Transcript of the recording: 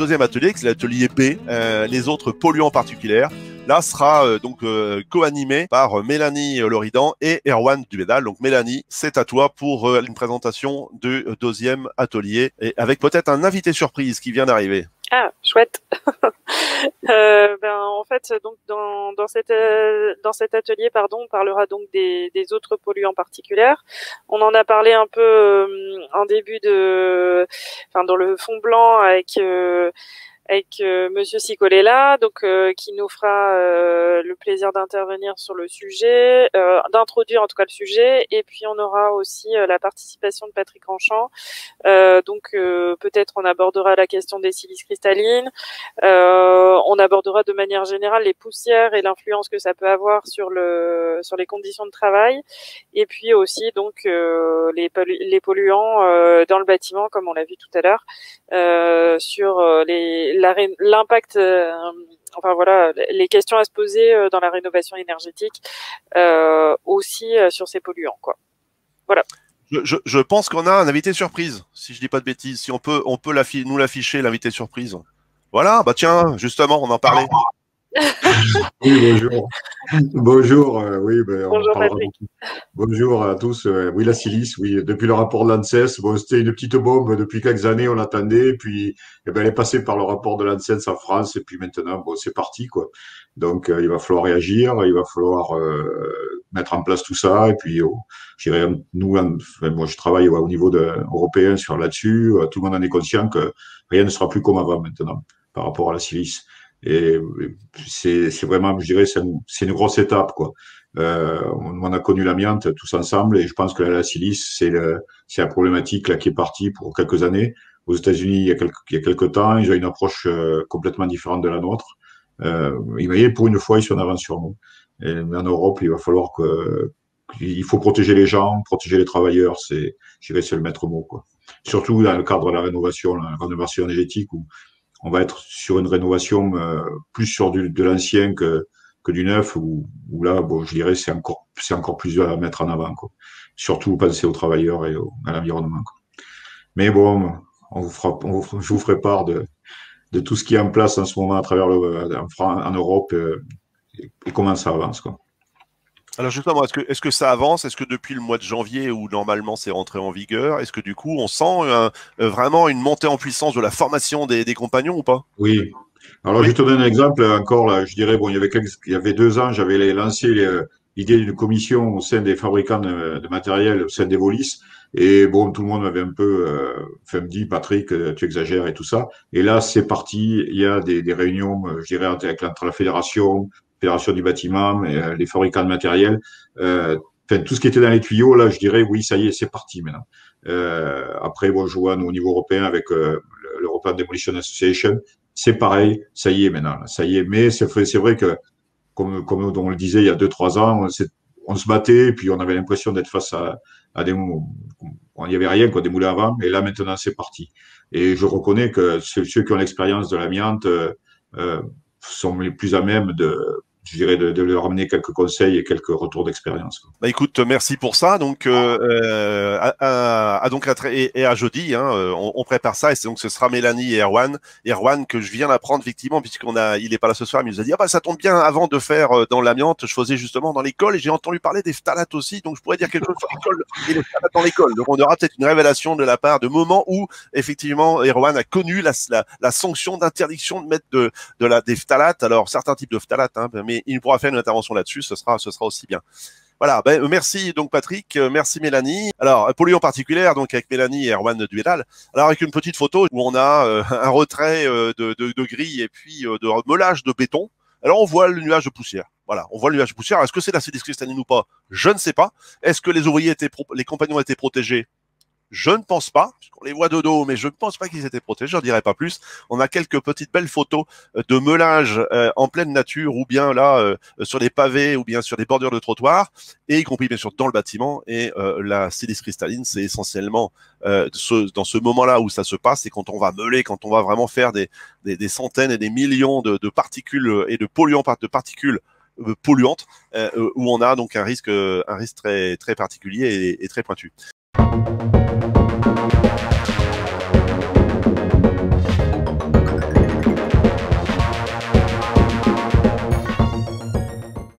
deuxième atelier, qui est l'atelier B, les autres polluants particuliers. Là, sera donc co-animé par Mélanie Loridan et Erwan Dubédal. Donc Mélanie, c'est à toi pour une présentation du deuxième atelier, et avec peut-être un invité surprise qui vient d'arriver. Ah, chouette. En fait, donc dans cet atelier, on parlera donc des autres polluants particuliers. On en a parlé un peu en début dans le fond blanc avec Monsieur Sicolella, donc qui nous fera le plaisir d'intervenir sur le sujet, d'introduire en tout cas le sujet, et puis on aura aussi la participation de Patrick Enchant. Peut-être on abordera la question des silices cristallines, on abordera de manière générale les poussières et l'influence que ça peut avoir sur les conditions de travail, et puis aussi donc les polluants dans le bâtiment, comme on l'a vu tout à l'heure, sur l'impact, les questions à se poser dans la rénovation énergétique, aussi sur ces polluants, quoi. Voilà. Je pense qu'on a un invité surprise, si je dis pas de bêtises. Si on peut nous l'afficher, l'invité surprise. Voilà, bah tiens, justement, on en parlait. Oui, bonjour. Bonjour, Bonjour Patrick. Bonjour à tous. Oui, la silice, oui, depuis le rapport de l'ANSES, c'était une petite bombe depuis quelques années, on l'attendait, puis elle est passée par le rapport de l'ANSES en France, et puis maintenant, c'est parti, quoi. Donc, il va falloir réagir, il va falloir mettre en place tout ça, et puis, moi, je travaille au niveau européen là-dessus. Tout le monde en est conscient que rien ne sera plus comme avant maintenant par rapport à la silice. Et c'est vraiment, je dirais, c'est une grosse étape, quoi. On a connu l'amiante tous ensemble, et je pense que la silice, c'est la problématique là qui est partie pour quelques années. Aux États-Unis, il y a quelques temps, ils ont une approche complètement différente de la nôtre. Pour une fois, ils sont en avance sur nous. Mais en Europe, il va falloir il faut protéger les gens, protéger les travailleurs. Je dirais, c'est le maître mot, quoi. Surtout dans le cadre de la rénovation énergétique, où on va être sur une rénovation plus sur de l'ancien que du neuf, où là, je dirais, c'est encore plus à mettre en avant, quoi. Surtout penser aux travailleurs et à l'environnement, quoi. Mais bon, je vous ferai part de tout ce qui est en place en ce moment à travers en Europe, et comment ça avance, quoi. Alors justement, est-ce que ça avance? Est-ce que depuis le mois de janvier, où normalement c'est rentré en vigueur, est-ce que du coup on sent vraiment une montée en puissance de la formation des compagnons ou pas? Oui. Alors, je te donne un exemple encore, là. Je dirais, il y avait 2 ans, j'avais lancé l'idée d'une commission au sein des fabricants de matériel, au sein d'Evolis. Et tout le monde m'avait un peu me dit, Patrick, tu exagères et tout ça. Et là, c'est parti. Il y a des réunions, je dirais, entre la fédération du bâtiment, et les fabricants de matériel. Tout ce qui était dans les tuyaux, là, je dirais, oui, ça y est, c'est parti maintenant. Après, je vois, nous, au niveau européen, avec l'European Demolition Association, c'est pareil, ça y est maintenant, ça y est. Mais c'est vrai que, comme on le disait il y a 2-3 ans, on se battait, puis on avait l'impression d'être face à il n'y avait rien, quoi, des moulins à vent. Et là, maintenant, c'est parti. Et je reconnais que ceux qui ont l'expérience de l'amiante sont les plus à même je dirais, de leur amener quelques conseils et quelques retours d'expérience, quoi. Bah écoute, merci pour ça. Donc à jeudi, hein, on prépare ça, et donc ce sera Mélanie et Erwan que je viens d'apprendre effectivement, il est pas là ce soir, mais il nous a dit ça tombe bien, avant de faire dans l'amiante, je faisais justement dans l'école, et j'ai entendu parler des phtalates aussi, donc je pourrais dire quelque chose sur l'école et les phtalates dans l'école. Donc on aura peut-être une révélation de la part de moments où effectivement Erwan a connu la sanction d'interdiction de mettre des phtalates. Alors certains types de phtalates, hein, mais il pourra faire une intervention là-dessus, ce sera aussi bien. Voilà, merci donc Patrick, merci Mélanie. Alors, polluant particulier, donc avec Mélanie et Erwan Dubédal. Alors avec une petite photo où on a un retrait de grille et puis de meulage de béton. Alors on voit le nuage de poussière. Voilà, on voit le nuage de poussière. Est-ce que c'est la silice cristalline ou pas? Je ne sais pas. Est-ce que les compagnons étaient protégés? Je ne pense pas, puisqu'on les voit de dos, mais je ne pense pas qu'ils étaient protégés, j'en dirai pas plus. On a quelques petites belles photos de meulage en pleine nature, ou bien là sur les pavés, ou bien sur des bordures de trottoir, et y compris bien sûr dans le bâtiment. Et la silice cristalline, c'est essentiellement dans ce moment-là où ça se passe, et quand on va meuler, quand on va vraiment faire des centaines et des millions de particules et de polluants, de particules polluantes, où on a donc un risque très très particulier et très pointu.